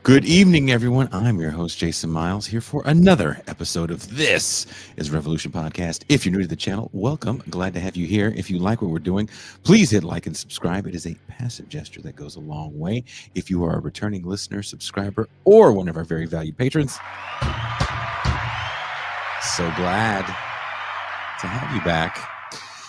Good evening, everyone. I'm your host, Jason Miles, here for another episode of This is Revolution Podcast. If you're new to the channel, welcome. Glad to have you here. If you like what we're doing, please hit like and subscribe. It is a passive gesture that goes a long way. If you are a returning listener, subscriber, or one of our very valued patrons, so glad to have you back.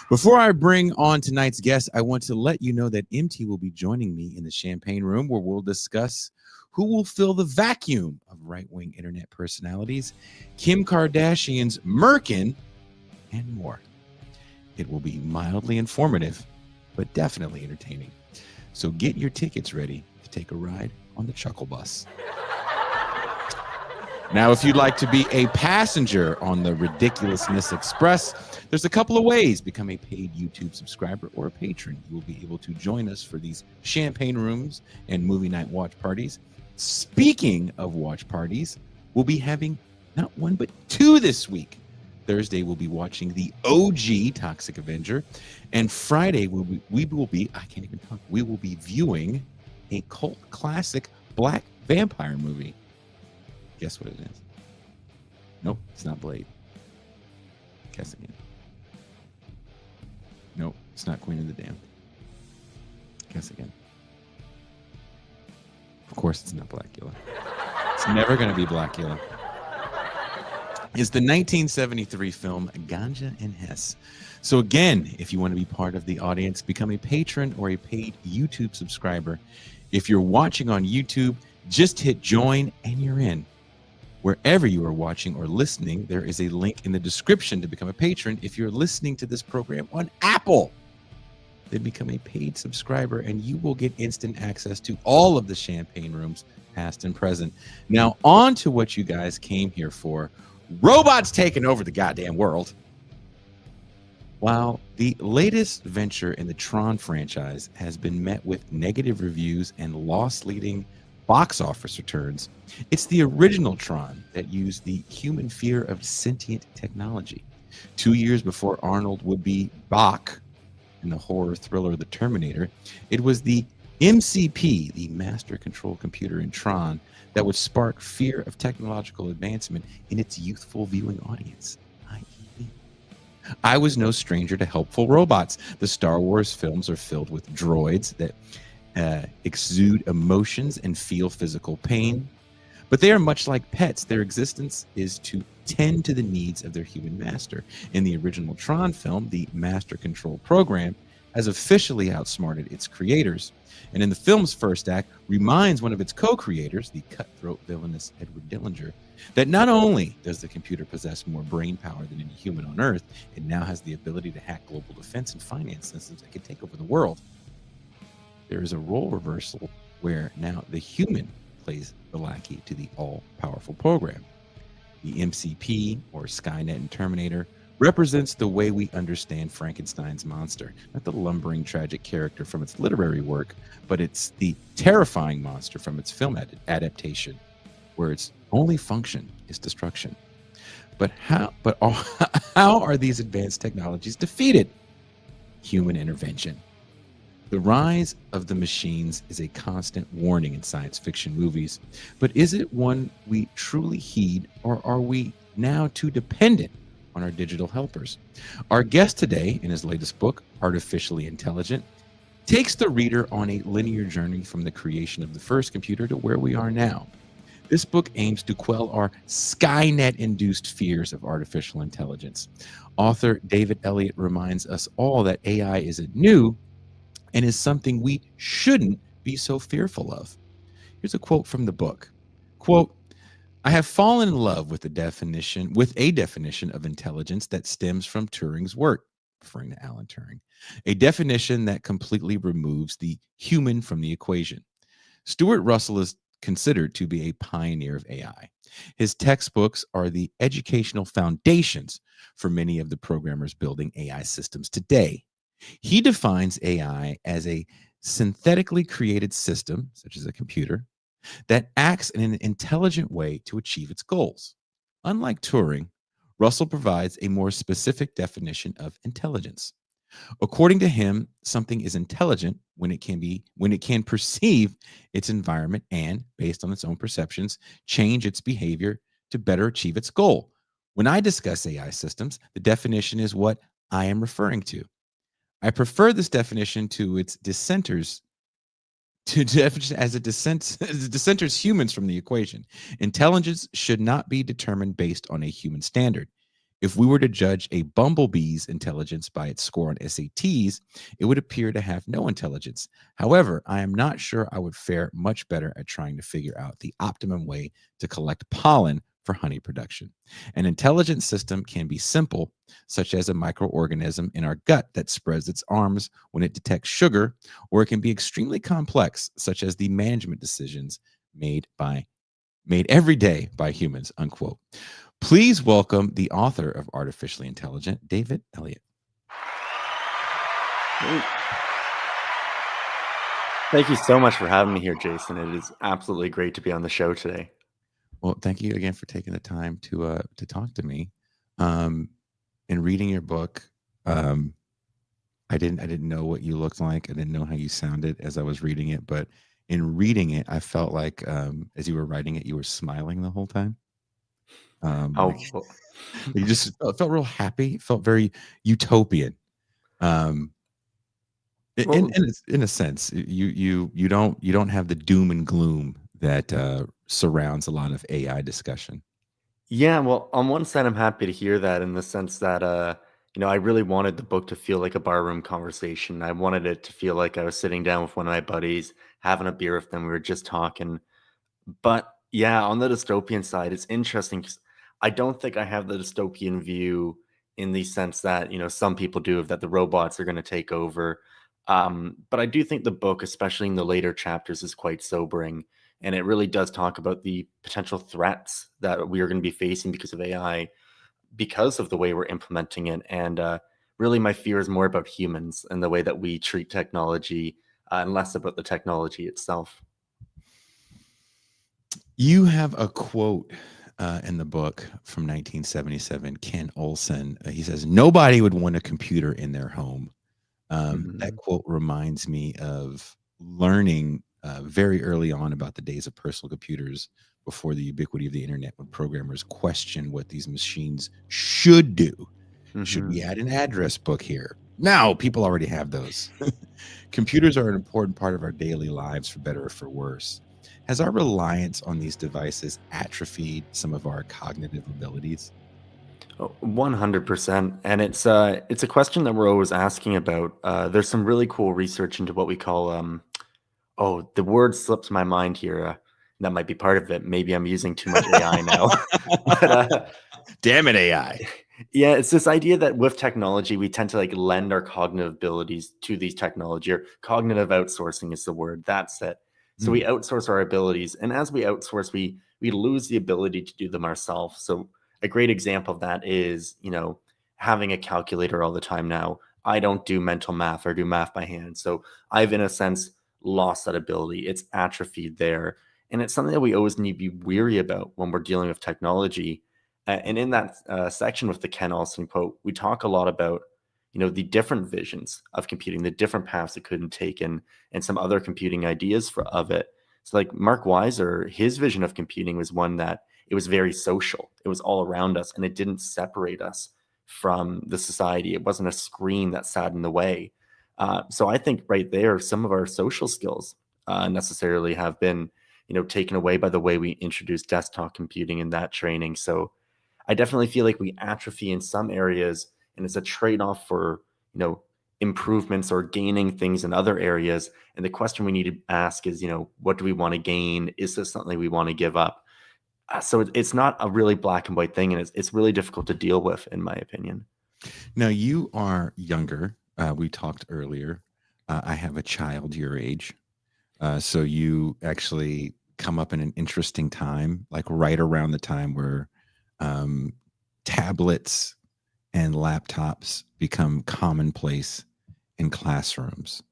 Before I bring on tonight's guest, I want to let you know that MT will be joining me in the champagne room where we'll discuss who will fill the vacuum of right-wing internet personalities, Kim Kardashian's Merkin, and more. It will be mildly informative, but definitely entertaining. So get your tickets ready to take a ride on the Chuckle Bus. Now, if you'd like to be a passenger on the Ridiculousness Express, there's a couple of ways. Become a paid YouTube subscriber or a patron. You will be able to join us for these champagne rooms and movie night watch parties. Speaking of watch parties, we'll be having not one, but two this week. Thursday, we'll be watching the OG Toxic Avenger. And Friday, we will be viewing a cult classic black vampire movie. Guess what it is? Nope, it's not Blade. Guess again. Nope, it's not Queen of the Damned. Guess again. Of course, it's not Blackula. It's never going to be Blackula. It's the 1973 film Ganja and Hess. So again, if you want to be part of the audience, become a patron or a paid YouTube subscriber. If you're watching on YouTube, just hit join and you're in. Wherever you are watching or listening, there is a link in the description to become a patron. If you're listening to this program on Apple, then become a paid subscriber and you will get instant access to all of the champagne rooms, past and present. Now, on to what you guys came here for. Robots taking over the goddamn world. While the latest venture in the Tron franchise has been met with negative reviews and loss-leading box office returns, it's the original Tron that used the human fear of sentient technology. 2 years before Arnold would be Bach in the horror thriller The Terminator, it was the MCP, the Master Control Computer in Tron, that would spark fear of technological advancement in its youthful viewing audience, i.e. I was no stranger to helpful robots. The Star Wars films are filled with droids that exude emotions and feel physical pain. But they are much like pets. Their existence is to tend to the needs of their human master. In the original Tron film, the Master Control Program has officially outsmarted its creators. And in the film's first act, reminds one of its co-creators, the cutthroat villainous Edward Dillinger, that not only does the computer possess more brain power than any human on Earth, it now has the ability to hack global defense and finance systems that can take over the world. There is a role reversal where now the human plays the lackey to the all-powerful program. The MCP, or Skynet and Terminator, represents the way we understand Frankenstein's monster, not the lumbering tragic character from its literary work, but it's the terrifying monster from its film adaptation, where its only function is destruction. But how are these advanced technologies defeated? Human intervention. The rise of the machines is a constant warning in science fiction movies, but is it one we truly heed, or are we now too dependent on our digital helpers? Our guest today, in his latest book, Artificially Intelligent, takes the reader on a linear journey from the creation of the first computer to where we are now. This book aims to quell our Skynet-induced fears of artificial intelligence. Author David Elliott reminds us all that AI isn't new, and is something we shouldn't be so fearful of. Here's a quote from the book. Quote, I have fallen in love with a definition of intelligence that stems from Turing's work, referring to Alan Turing, a definition that completely removes the human from the equation. Stuart Russell is considered to be a pioneer of AI. His textbooks are the educational foundations for many of the programmers building AI systems today. He defines AI as a synthetically created system, such as a computer, that acts in an intelligent way to achieve its goals. Unlike Turing, Russell provides a more specific definition of intelligence. According to him, something is intelligent when it can perceive its environment and, based on its own perceptions, change its behavior to better achieve its goal. When I discuss AI systems, the definition is what I am referring to. I prefer this definition to its dissenters to definition as as it dissenters humans from the equation. Intelligence should not be determined based on a human standard. If we were to judge a bumblebee's intelligence by its score on SATs, it would appear to have no intelligence. However, I am not sure I would fare much better at trying to figure out the optimum way to collect pollen for honey production. An intelligent system can be simple, such as a microorganism in our gut that spreads its arms when it detects sugar, or it can be extremely complex, such as the management decisions made every day by humans, unquote. Please welcome the author of Artificially Intelligent, David Elliott. Thank you so much for having me here, Jason. It is absolutely great to be on the show today. Well, thank you again for taking the time to talk to me. In reading your book, I didn't know what you looked like. I didn't know how you sounded as I was reading it, but in reading it, I felt like as you were writing it, you were smiling the whole time. Well, You just felt real happy. Felt very utopian. Um, Well, in a sense, you don't have the doom and gloom that surrounds a lot of AI discussion. yeah, well, on one side, I'm happy to hear that in the sense that, I really wanted the book to feel like a barroom conversation. I wanted it to feel like I was sitting down with one of my buddies, having a beer with them. We were just talking. But yeah, on the dystopian side, it's interesting because I don't think I have the dystopian view in the sense that, some people do, of that the robots are going to take over. But I do think the book, especially in the later chapters, is quite sobering. And it really does talk about the potential threats that we are going to be facing because of AI, because of the way we're implementing it. And really, my fear is more about humans and the way that we treat technology, and less about the technology itself. You have a quote in the book from 1977, Ken Olson. He says, "Nobody would want a computer in their home." That Mhm. quote reminds me of learning very early on about the days of personal computers before the ubiquity of the internet, when programmers questioned what these machines should do. Should we Mhm. add an address book here? No, people already have those. Computers are an important part of our daily lives, for better or for worse. Has our reliance on these devices atrophied some of our cognitive abilities? Oh, 100%. And it's a question that we're always asking about. There's some really cool research into what we call the word slips my mind here. That might be part of it. Maybe I'm using too much AI now. but Damn it, AI. Yeah, it's this idea that with technology, we tend to like lend our cognitive abilities to these technology, or cognitive outsourcing is the word. That's it. So we Mm, outsource our abilities, and as we outsource, we lose the ability to do them ourselves. So a great example of that is, having a calculator all the time now. I don't do mental math or do math by hand. So I've, in a sense, lost that ability. It's atrophied there. And it's something that we always need to be weary about when we're dealing with technology. And in that section with the Ken Olson quote, we talk a lot about, the different visions of computing, the different paths it could have taken, and some other computing ideas of it. So, like Mark Weiser, his vision of computing was one that it was very social. It was all around us, and it didn't separate us from the society. It wasn't a screen that sat in the way. So, I think right there, some of our social skills necessarily have been, taken away by the way we introduced desktop computing in that training. So I definitely feel like we atrophy in some areas, and it's a trade-off for, improvements or gaining things in other areas. And the question we need to ask is, what do we want to gain? Is this something we want to give up? So it's not a really black and white thing, and it's really difficult to deal with, in my opinion. Now, you are younger. We talked earlier. I have a child your age. So you actually come up in an interesting time, like right around the time where um, tablets and laptops become commonplace in classrooms.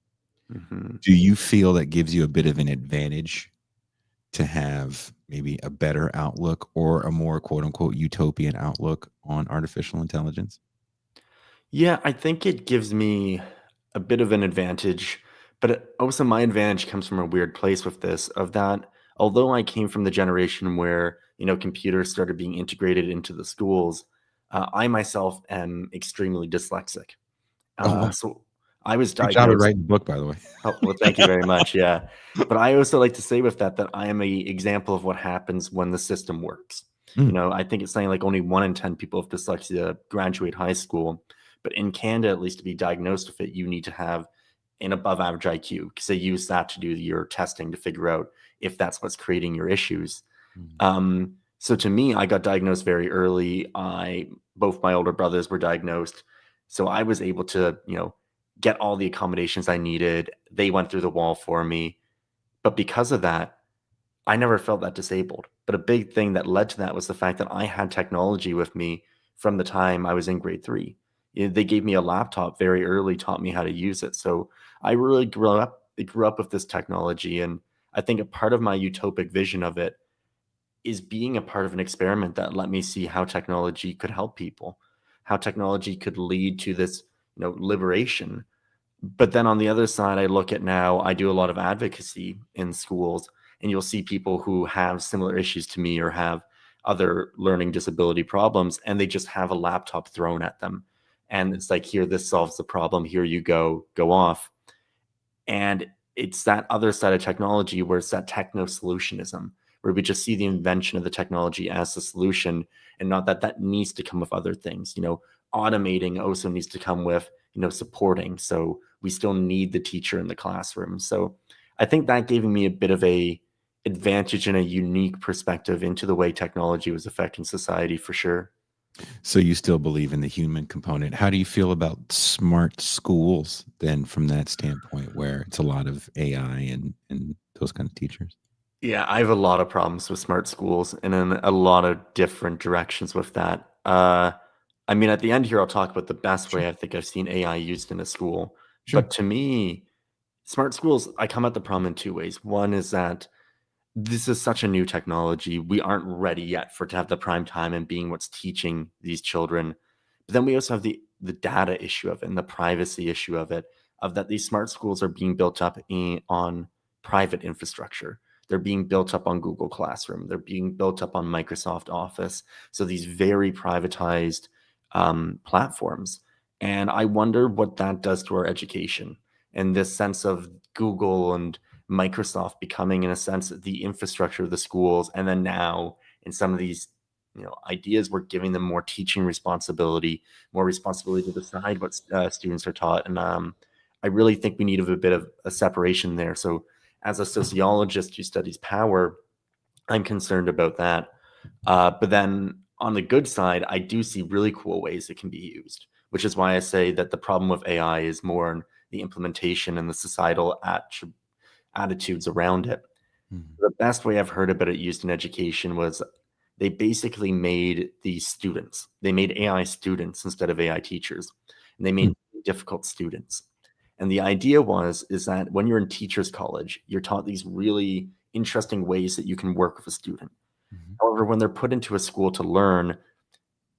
Mhm. Do you feel that gives you a bit of an advantage to have maybe a better outlook or a more quote unquote utopian outlook on artificial intelligence? Yeah, I think it gives me a bit of an advantage, but also my advantage comes from a weird place with this of that although I came from the generation where, computers started being integrated into the schools, I myself am extremely dyslexic. Oh, wow. So I was Great job at diagnosed. writing the book, by the way. Oh, well, thank you very much. Yeah. But I also like to say with that I am a example of what happens when the system works. Mm. I think it's saying like only 1 in 10 people with dyslexia graduate high school. But in Canada, at least to be diagnosed with it, you need to have an above average IQ because they use that to do your testing to figure out if that's what's creating your issues. Mm. So to me, I got diagnosed very early. Both my older brothers were diagnosed. So I was able to, get all the accommodations I needed. They went through the wall for me. But because of that, I never felt that disabled. But a big thing that led to that was the fact that I had technology with me from the time I was in grade three. They gave me a laptop very early, taught me how to use it. So I really grew up with this technology. And I think a part of my utopic vision of it is being a part of an experiment that let me see how technology could help people, how technology could lead to this, liberation. But then on the other side, I look at now, I do a lot of advocacy in schools, and you'll see people who have similar issues to me or have other learning disability problems, and they just have a laptop thrown at them. And it's like, here, this solves the problem. Here you go off. And it's that other side of technology where it's that techno solutionism, where we just see the invention of the technology as the solution and not that that needs to come with other things. Automating also needs to come with, supporting. So we still need the teacher in the classroom. So I think that gave me a bit of a advantage and a unique perspective into the way technology was affecting society for sure. So you still believe in the human component. How do you feel about smart schools then from that standpoint where it's a lot of AI and those kind of teachers? Yeah, I have a lot of problems with smart schools and in a lot of different directions with that. I mean, at the end here, I'll talk about the best Sure. way I think I've seen AI used in a school. Sure. But to me, smart schools, I come at the problem in two ways. One is that this is such a new technology. We aren't ready yet for it to have the prime time and being what's teaching these children. But then we also have the data issue of it and the privacy issue of it, of that these smart schools are being built up on private infrastructure. They're being built up on Google Classroom. They're being built up on Microsoft Office. So these very privatized platforms. And I wonder what that does to our education and this sense of Google and Microsoft becoming, in a sense, the infrastructure of the schools. And then now, in some of these, ideas, we're giving them more teaching responsibility, more responsibility to decide what students are taught. And I really think we need a bit of a separation there. So, as a sociologist who studies power, I'm concerned about that. But then on the good side, I do see really cool ways it can be used, which is why I say that the problem with AI is more in the implementation and the societal attitudes around it. Mhm. The best way I've heard about it used in education was they basically made these students, they made AI students instead of AI teachers, and they Mm. made difficult students. And the idea is that when you're in teachers college, you're taught these really interesting ways that you can work with a student. Mhm. However, when they're put into a school to learn,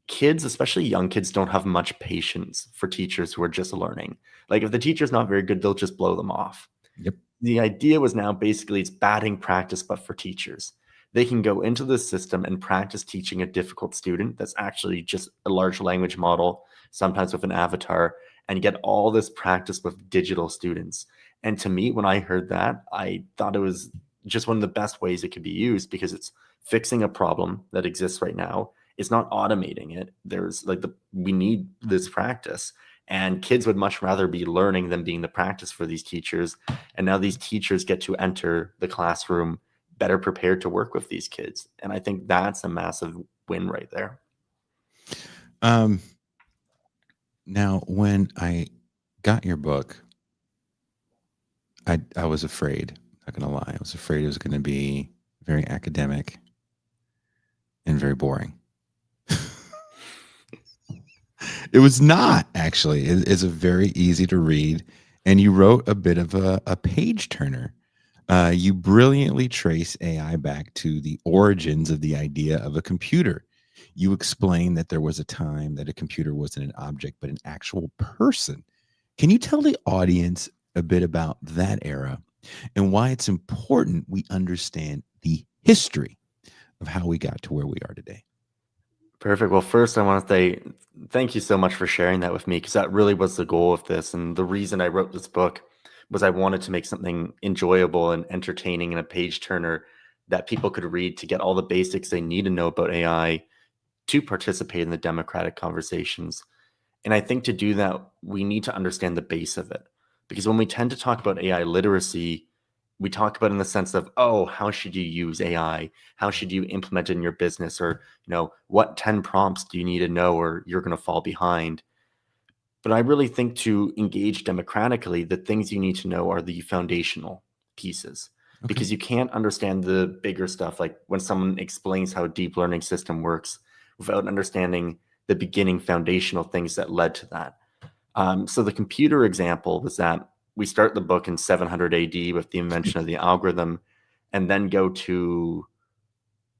kids, especially young kids, don't have much patience for teachers who are just learning. Like if the teacher's not very good, they'll just blow them off. Yep. The idea was now basically it's batting practice, but for teachers. They can go into the system and practice teaching a difficult student that's actually just a large language model, sometimes with an avatar, and get all this practice with digital students. And to me, when I heard that, I thought it was just one of the best ways it could be used because it's fixing a problem that exists right now. It's not automating it. There's like we need this practice. And kids would much rather be learning than being the practice for these teachers. And now these teachers get to enter the classroom better prepared to work with these kids. And I think that's a massive win right there. Um, Now, when I got your book, I was afraid. Not gonna lie, I was afraid it was gonna be very academic and very boring. It was not actually. It's a very easy to read, and you wrote a bit of a page turner. You brilliantly trace AI back to the origins of the idea of a computer. You explain that there was a time that a computer wasn't an object, but an actual person. Can you tell the audience a bit about that era and why it's important we understand the history of how we got to where we are today? Perfect. Well, first, I want to say thank you so much for sharing that with me because that really was the goal of this. And the reason I wrote this book was I wanted to make something enjoyable and entertaining and a page turner that people could read to get all the basics they need to know about AI to participate in the democratic conversations. And I think to do that, we need to understand the base of it. Because when we tend to talk about AI literacy, we talk about it in the sense of, oh, how should you use AI? How should you implement it in your business? Or, what 10 prompts do you need to know or you're going to fall behind? But I really think to engage democratically, the things you need to know are the foundational pieces. Okay. Because you can't understand the bigger stuff, like when someone explains how a deep learning system works without understanding the beginning foundational things that led to that. So the computer example was that we start the book in 700 AD with the invention of the algorithm, and then go to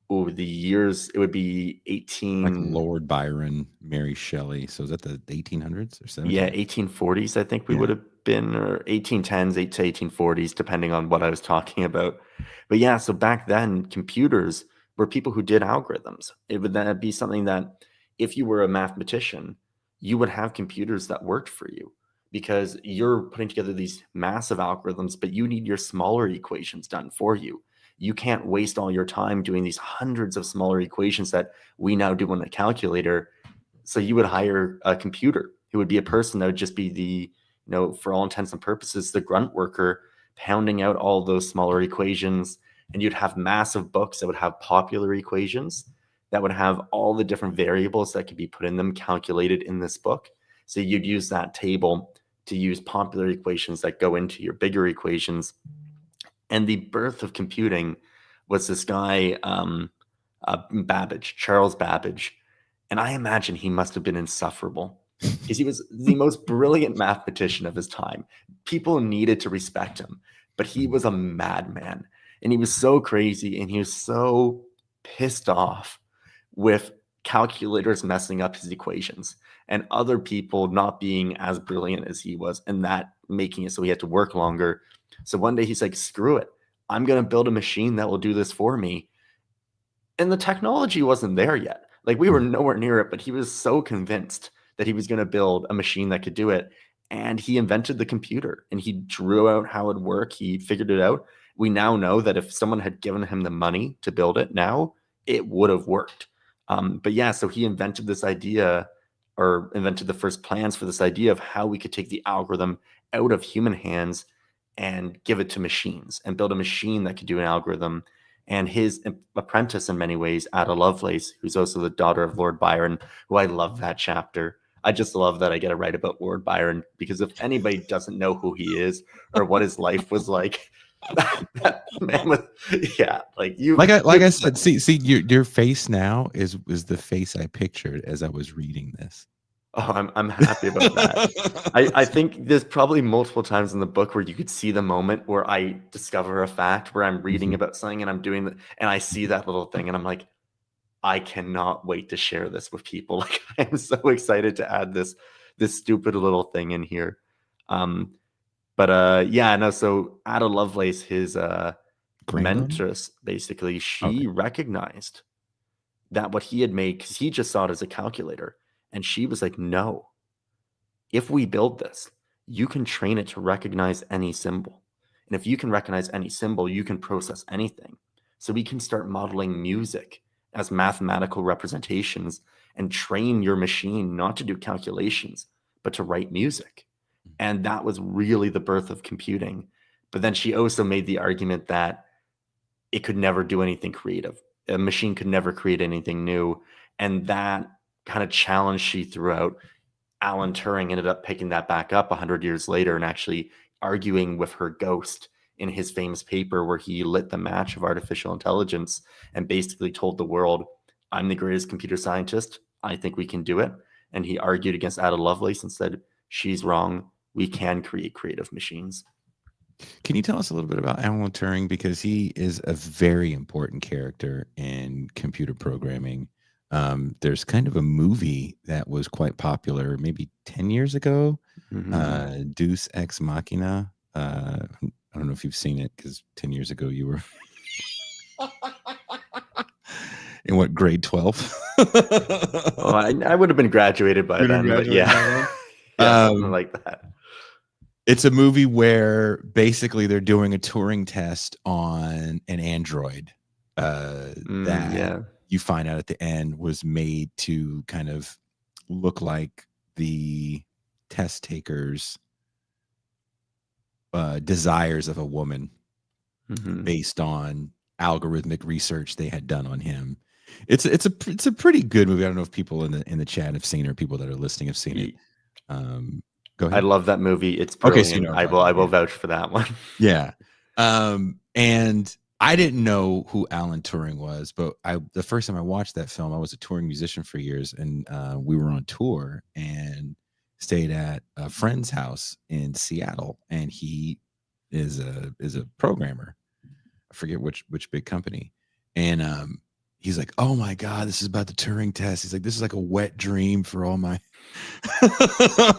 the years. It would be Like 18, Lord Byron, Mary Shelley. So is that the 1800s or yeah, 1700s? 1840s. I think we Yeah. would have been, or 1810s, 1840s, depending on what I was talking about. But yeah, so back then, computers were people who did algorithms. It would then be something that if you were a mathematician, you would have computers that worked for you because you're putting together these massive algorithms, but you need your smaller equations done for you. You can't waste all your time doing these hundreds of smaller equations that we now do on a calculator. So you would hire a computer who would be a person that would just be for all intents and purposes, the grunt worker pounding out all those smaller equations. And you'd have massive books that would have popular equations that would have all the different variables that could be put in them calculated in this book. So you'd use that table to use popular equations that go into your bigger equations. And the birth of computing was this guy, Babbage, Charles Babbage. And I imagine he must have been insufferable because he was the most brilliant mathematician of his time. People needed to respect him, but he was a madman. And he was so crazy and he was so pissed off with calculators messing up his equations and other people not being as brilliant as he was and that making it so he had to work longer. So one day he's like, screw it. I'm going to build a machine that will do this for me. And the technology wasn't there yet. Like we were nowhere near it, but he was so convinced that he was going to build a machine that could do it. And he invented the computer and he drew out how it would work. He figured it out. We now know that if someone had given him the money to build it now, it would have worked. But yeah, so he invented this idea or invented the first plans for this idea of how we could take the algorithm out of human hands and give it to machines and build a machine that could do an algorithm. And his apprentice, in many ways, Ada Lovelace, who's also the daughter of Lord Byron, who I love that chapter. I just love that I get to write about Lord Byron because if anybody doesn't know who he is or what his life was like, that man was, yeah, like you, like I said, see your face now is the face I pictured as I was reading this. Oh, I'm happy about that. I think there's probably multiple times in the book where you could see the moment where I discover a fact where I'm reading about something and I'm doing that and I see that little thing and I'm like, I cannot wait to share this with people. Like I'm so excited to add this stupid little thing in here. Yeah, no, so Ada Lovelace, his Granddaughter? mentress, basically, Okay. she recognized that what he had made, because he just saw it as a calculator. And she was like, no, if we build this, you can train it to recognize any symbol. And if you can recognize any symbol, you can process anything. So we can start modeling music as mathematical representations and train your machine not to do calculations, but to write music. And that was really the birth of computing. But then she also made the argument that it could never do anything creative. A machine could never create anything new. And that kind of challenge she threw out. Alan Turing ended up picking that back up 100 years later and actually arguing with her ghost in his famous paper where he lit the match of artificial intelligence and basically told the world, I'm the greatest computer scientist. I think we can do it. And he argued against Ada Lovelace and said, she's wrong. We can create creative machines. Can you tell us a little bit about Alan Turing because he is a very important character in computer programming? There's kind of a movie that was quite popular maybe 10 years ago, Deus Ex Machina. I don't know if you've seen it because 10 years ago you were in what, grade 12? Oh, I would have been graduated by Would have then, but graduated by yeah. then? Yeah, something like that. It's a movie where basically they're doing a Turing test on an android that Yeah. you find out at the end was made to kind of look like the test takers' desires of a woman based on algorithmic research they had done on him. It's a pretty good movie. I don't know if people in the chat have seen it or people that are listening have seen it. Go I ahead. love that movie. It's Okay, so you brilliant. know what I'm talking I about, will yeah. vouch for that one. Yeah. And I didn't know who Alan Turing was, but the first time I watched that film, I was a touring musician for years, and we were on tour and stayed at a friend's house in Seattle, and he is a programmer. I forget which big company. And he's like, "Oh my God, this is about the Turing test." He's like, "This is like a wet dream for all my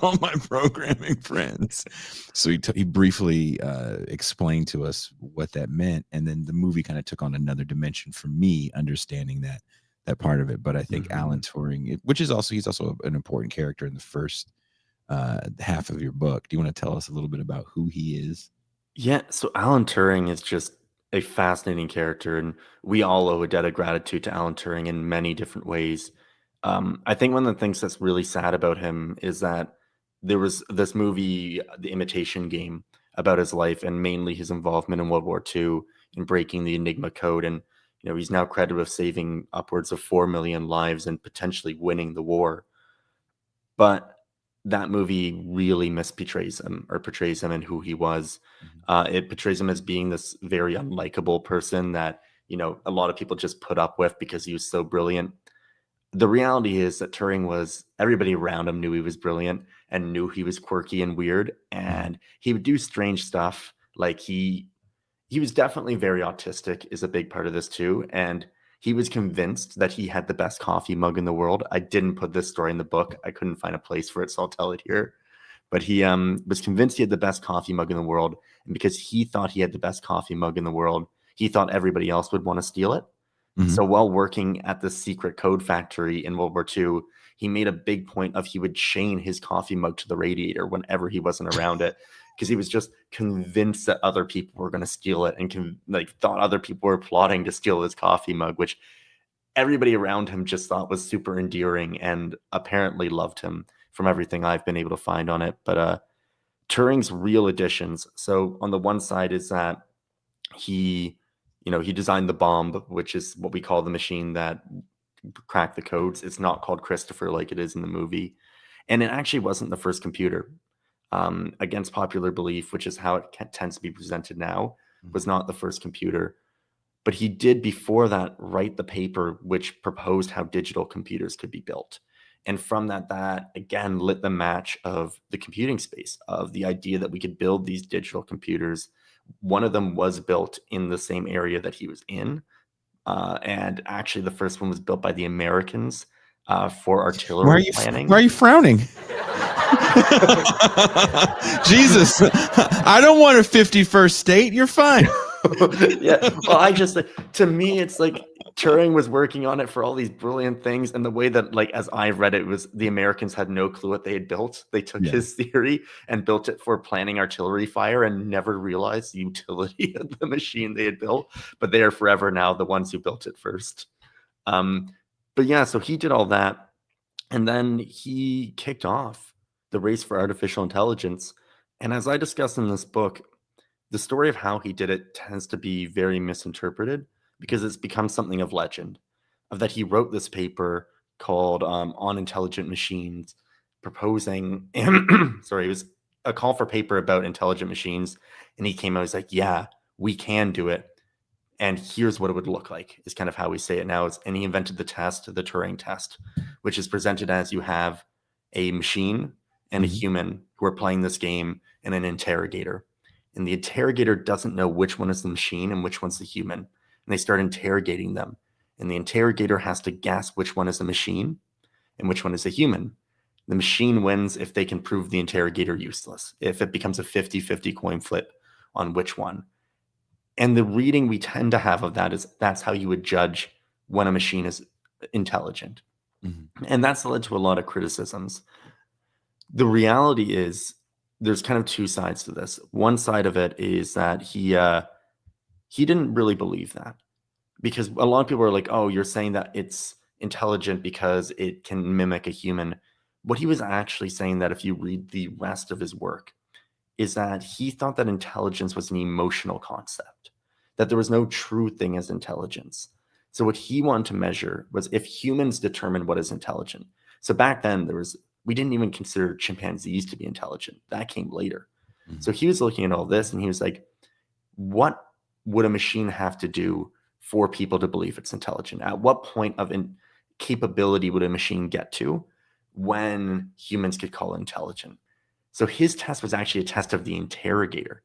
all my programming friends." So he briefly explained to us what that meant, and then the movie kind of took on another dimension for me, understanding that part of it. But I think Alan Turing, which is also, he's also an important character in the first half of your book. Do you want to tell us a little bit about who he is? Yeah, so Alan Turing is just a fascinating character, and we all owe a debt of gratitude to Alan Turing in many different ways. I think one of the things that's really sad about him is that there was this movie, The Imitation Game, about his life and mainly his involvement in World War II in breaking the Enigma code. And he's now credited with saving upwards of 4 million lives and potentially winning the war. But that movie really misportrays him, or portrays him and who he was. It portrays him as being this very unlikable person that a lot of people just put up with because he was so brilliant. The reality is that Turing was, everybody around him knew he was brilliant and knew he was quirky and weird, and he would do strange stuff. Like he was definitely very autistic, is a big part of this too. And he was convinced that he had the best coffee mug in the world. I didn't put this story in the book. I couldn't find a place for it, so I'll tell it here. But he was convinced he had the best coffee mug in the world. And because he thought he had the best coffee mug in the world, he thought everybody else would want to steal it. So while working at the secret code factory in World War II, he made a big point of he would chain his coffee mug to the radiator whenever he wasn't around it, because he was just convinced that other people were going to steal it, and thought other people were plotting to steal his coffee mug, which everybody around him just thought was super endearing and apparently loved him, from everything I've been able to find on it. But Turing's real additions. So on the one side is that he designed the bomb, which is what we call the machine that cracked the codes. It's not called Christopher like it is in the movie. And it actually wasn't the first computer. Against popular belief, which is how it tends to be presented now, was not the first computer. But he did before that write the paper which proposed how digital computers could be built. And from that again lit the match of the computing space, of the idea that we could build these digital computers. One of them was built in the same area that he was in. And actually the first one was built by the Americans for artillery planning. Why are you frowning? Jesus, I don't want a 51st state. You're fine. Yeah, well, to me, it's like Turing was working on it for all these brilliant things, and the way that, like, as I read it, was the Americans had no clue what they had built. They took his theory and built it for planning artillery fire, and never realized the utility of the machine they had built. But they are forever now the ones who built it first. But yeah, so he did all that, and then he kicked off the race for artificial intelligence. And as I discuss in this book, the story of how he did it tends to be very misinterpreted, because it's become something of legend, of that he wrote this paper called On Intelligent Machines, proposing, sorry, it was a call for paper about intelligent machines. And he came out, he's like, yeah, we can do it. And here's what it would look like, is kind of how we say it now. And he invented the test, the Turing test, which is presented as you have a machine and a human who are playing this game, and an interrogator. And the interrogator doesn't know which one is the machine and which one's the human. And they start interrogating them. and the interrogator has to guess which one is a machine and which one is a human. The machine wins if they can prove the interrogator useless, if it becomes a 50-50 coin flip on which one. And the reading we tend to have of that is that's how you would judge when a machine is intelligent. Mm-hmm. And that's led to a lot of criticisms. The reality is there's kind of two sides to this. One side of it is that he didn't really believe that, because a lot of people are like, oh, you're saying that it's intelligent because it can mimic a human. What he was actually saying, that if you read the rest of his work, is that he thought that intelligence was an emotional concept, that there was no true thing as intelligence. So what he wanted to measure was if humans determine what is intelligent. So back then we didn't even consider chimpanzees to be intelligent. That came later. Mm-hmm. So he was looking at all this and he was like, what would a machine have to do for people to believe it's intelligent? At what point of capability would a machine get to when humans could call it intelligent? So his test was actually a test of the interrogator,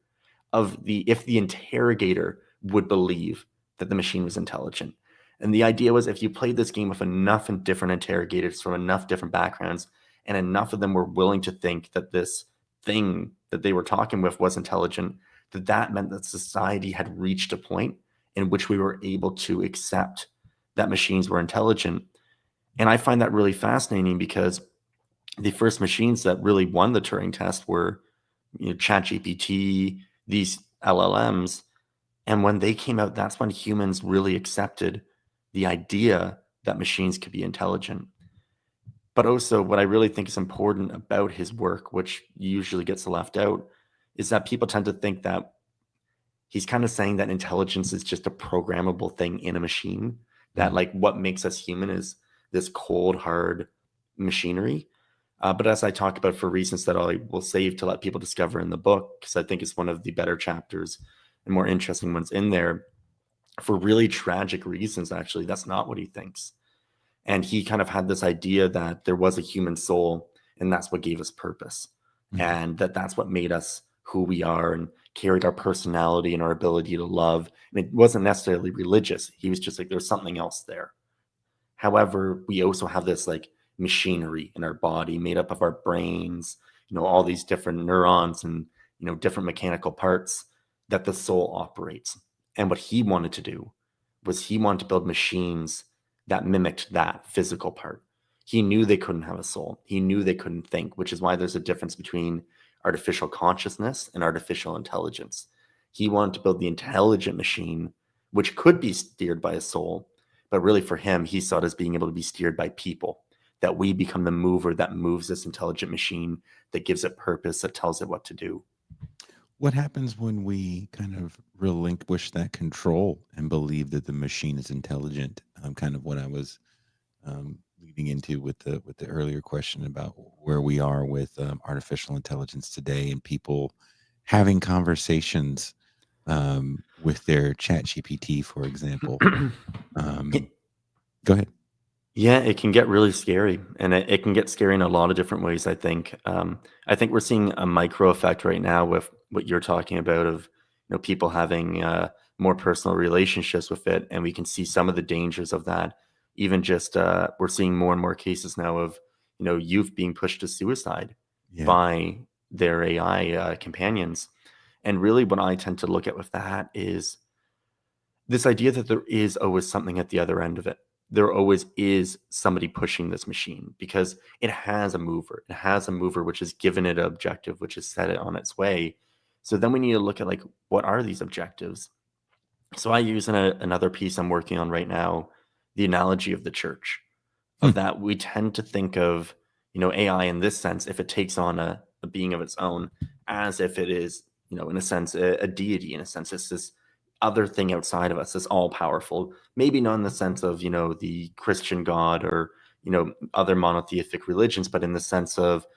if the interrogator would believe that the machine was intelligent. And the idea was, if you played this game with enough and different interrogators from enough different backgrounds, and enough of them were willing to think that this thing that they were talking with was intelligent, that meant that society had reached a point in which we were able to accept that machines were intelligent. And I find that really fascinating, because the first machines that really won the Turing test were, ChatGPT, these LLMs. And when they came out, that's when humans really accepted the idea that machines could be intelligent. But also, what I really think is important about his work, which usually gets left out, is that people tend to think that he's kind of saying that intelligence is just a programmable thing in a machine, that like what makes us human is this cold, hard machinery. But as I talk about, for reasons that I will save to let people discover in the book, because I think it's one of the better chapters and more interesting ones in there, for really tragic reasons, actually, that's not what he thinks. And he kind of had this idea that there was a human soul, and that's what gave us purpose. Mm-hmm. And that's what made us who we are and carried our personality and our ability to love. And it wasn't necessarily religious. He was just like, there's something else there. However, we also have this like machinery in our body made up of our brains, all these different neurons and, different mechanical parts that the soul operates. And what he wanted to do was he wanted to build machines that mimicked that physical part. He knew they couldn't have a soul. He knew they couldn't think, which is why there's a difference between artificial consciousness and artificial intelligence. He wanted to build the intelligent machine, which could be steered by a soul, but really for him, he saw it as being able to be steered by people, that we become the mover that moves this intelligent machine, that gives it purpose, that tells it what to do. What happens when we kind of relinquish that control and believe that the machine is intelligent? Kind of what I was leading into with the earlier question about where we are with artificial intelligence today, and people having conversations with their ChatGPT, for example. Go ahead. Yeah, it can get really scary, and it can get scary in a lot of different ways, I think. I think we're seeing a micro effect right now with what you're talking about of, people having more personal relationships with it, and we can see some of the dangers of that. Even just, we're seeing more and more cases now of, youth being pushed to suicide by their AI companions. And really what I tend to look at with that is this idea that there is always something at the other end of it. There always is somebody pushing this machine, because it has a mover. It has a mover which has given it an objective, which has set it on its way. So then we need to look at, like, what are these objectives? So I use in another piece I'm working on right now, the analogy of the church, of that we tend to think of, AI in this sense, if it takes on a being of its own, as if it is, in a sense, a deity, in a sense. It's this other thing outside of us, this all powerful, maybe not in the sense of, the Christian God or, other monotheistic religions, but in the sense of,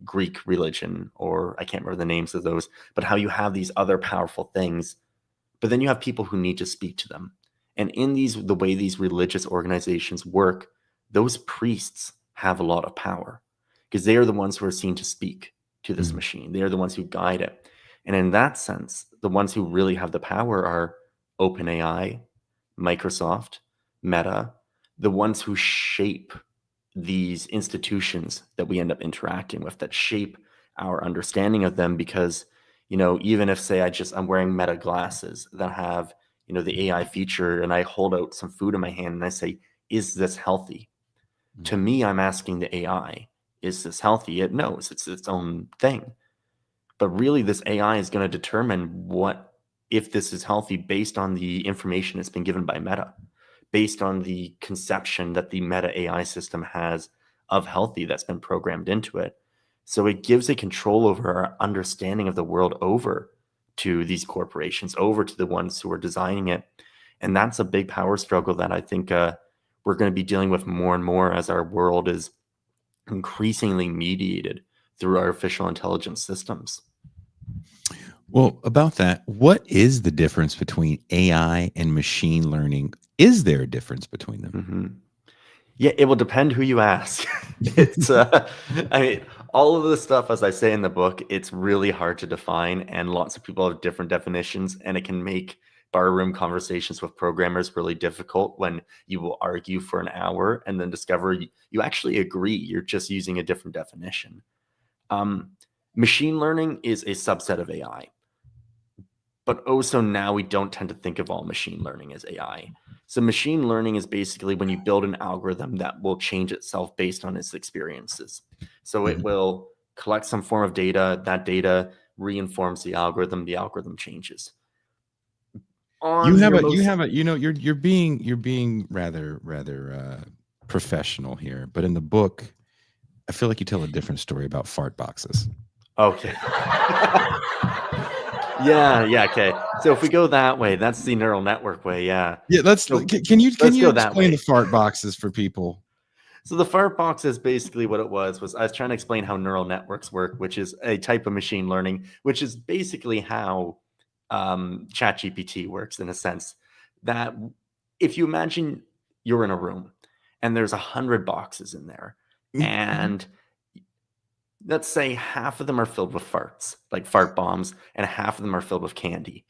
Greek religion, or I can't remember the names of those, but how you have these other powerful things, but then you have people who need to speak to them. And in the way these religious organizations work, those priests have a lot of power, because they are the ones who are seen to speak to this machine. They are the ones who guide it. And in that sense, the ones who really have the power are OpenAI, Microsoft, Meta, the ones who shape these institutions that we end up interacting with, that shape our understanding of them. Because, even if, say, I'm wearing Meta glasses that have, the AI feature, and I hold out some food in my hand and I say, is this healthy? To me, I'm asking the AI, is this healthy? It knows it's its own thing. But really, this AI is going to determine if this is healthy based on the information it's been given by Meta, based on the conception that the Meta AI system has of healthy that's been programmed into it. So it gives a control over our understanding of the world over to these corporations, over to the ones who are designing it. And that's a big power struggle that I think we're going to be dealing with more and more as our world is increasingly mediated through artificial intelligence systems. Well, about that, what is the difference between AI and machine learning? Is there a difference between them? Mm-hmm. Yeah, it will depend who you ask. I mean, all of this stuff, as I say in the book, it's really hard to define, and lots of people have different definitions, and it can make barroom conversations with programmers really difficult when you will argue for an hour and then discover you actually agree. You're just using a different definition. Machine learning is a subset of AI. But also now we don't tend to think of all machine learning as AI. So machine learning is basically when you build an algorithm that will change itself based on its experiences. So it will collect some form of data, that data reinforms the algorithm changes. You're being rather professional here, but in the book, I feel like you tell a different story about fart boxes. Okay. Yeah, okay. So if we go that way, that's the neural network way, yeah. Yeah, can you go that explain way. the fart boxes for people? So the fart box is basically what it was I was trying to explain how neural networks work, which is a type of machine learning, which is basically how ChatGPT works in a sense. That if you imagine you're in a room and there's 100 boxes in there, and let's say half of them are filled with farts, like fart bombs, and half of them are filled with candy.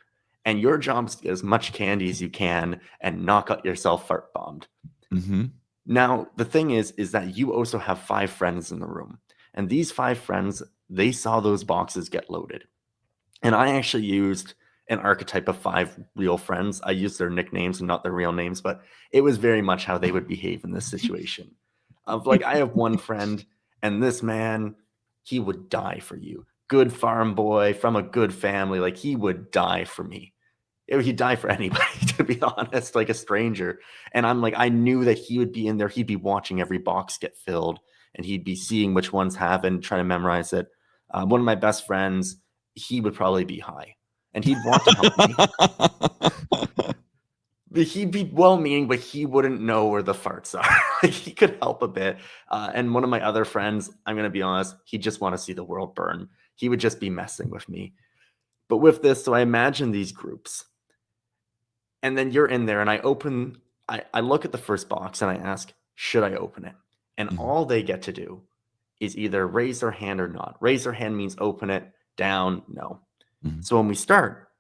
And your job is to get as much candy as you can and knock out yourself fart bombed. Mm-hmm. Now, the thing is that you also have 5 friends in the room. And these 5 friends, they saw those boxes get loaded. And I actually used an archetype of 5 real friends. I used their nicknames and not their real names, but it was very much how they would behave in this situation. Of like, I have one friend, and this man, he would die for you. Good farm boy from a good family. Like, he would die for me. He'd die for anybody, to be honest, like a stranger. And I'm like, I knew that he would be in there. He'd be watching every box get filled, and he'd be seeing which ones have and trying to memorize it. One of my best friends, he would probably be high, and he'd want to help me. He'd be well-meaning, but he wouldn't know where the farts are. Like, he could help a bit. And one of my other friends, I'm going to be honest, he'd just want to see the world burn. He would just be messing with me. But with this, so I imagine these groups. And then you're in there, and I look at the first box and I ask, should I open it? And all they get to do is either raise their hand or not. Raise their hand means open it, down, no. So when we start,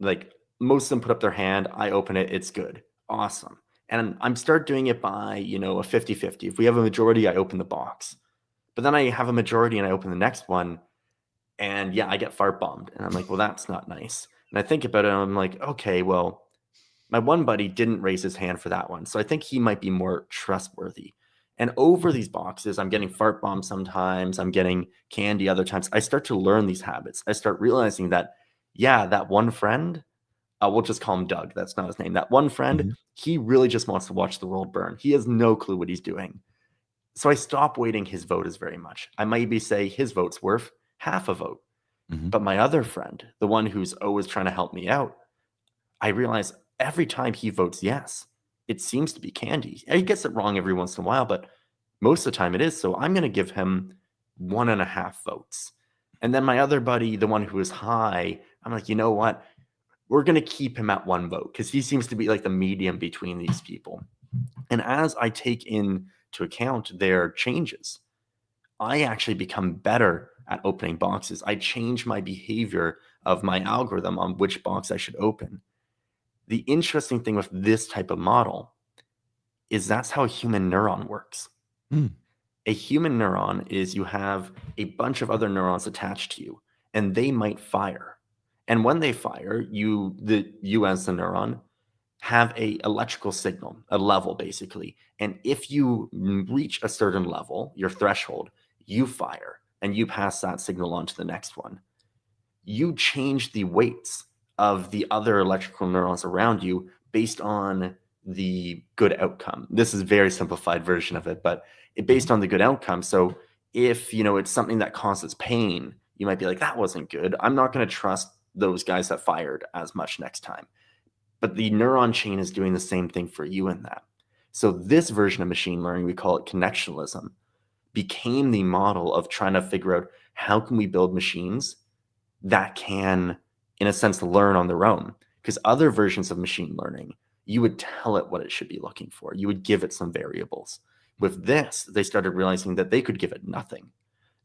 like, most of them put up their hand, I open it, it's good, awesome. And I'm start doing it by, a 50-50. If we have a majority, I open the box. But then I have a majority and I open the next one, and yeah, I get fart bombed. And I'm like, well, that's not nice. And I think about it, and I'm like, okay, well, my one buddy didn't raise his hand for that one. So I think he might be more trustworthy. And over these boxes, I'm getting fart bombs sometimes, I'm getting candy other times. I start to learn these habits. I start realizing that, yeah, that one friend, we'll just call him Doug. That's not his name. That one friend, he really just wants to watch the world burn. He has no clue what he's doing. So I stop weighting his vote as very much. I maybe say his vote's worth half a vote. But my other friend, the one who's always trying to help me out, I realize every time he votes yes, it seems to be candy. He gets it wrong every once in a while, but most of the time it is. So I'm going to give him 1.5 votes. And then my other buddy, the one who is high, I'm like, you know what? We're going to keep him at 1 vote because he seems to be like the medium between these people. And as I take into account their changes, I actually become better at opening boxes. I change my behavior of my algorithm on which box I should open. The interesting thing with this type of model is that's how a human neuron works. Mm. A human neuron is you have a bunch of other neurons attached to you, and they might fire. And when they fire, you as the neuron have a electrical signal, a level basically. And if you reach a certain level, your threshold, you fire and you pass that signal on to the next one. You change the weights of the other electrical neurons around you based on the good outcome. This is a very simplified version of it, but based on the good outcome. So if it's something that causes pain, you might be like, that wasn't good. I'm not going to trust those guys that fired as much next time. But the neuron chain is doing the same thing for you in that. So this version of machine learning, we call it connectionalism, became the model of trying to figure out how can we build machines that can, in a sense, learn on their own. Because other versions of machine learning, you would tell it what it should be looking for. You would give it some variables. With this, they started realizing that they could give it nothing,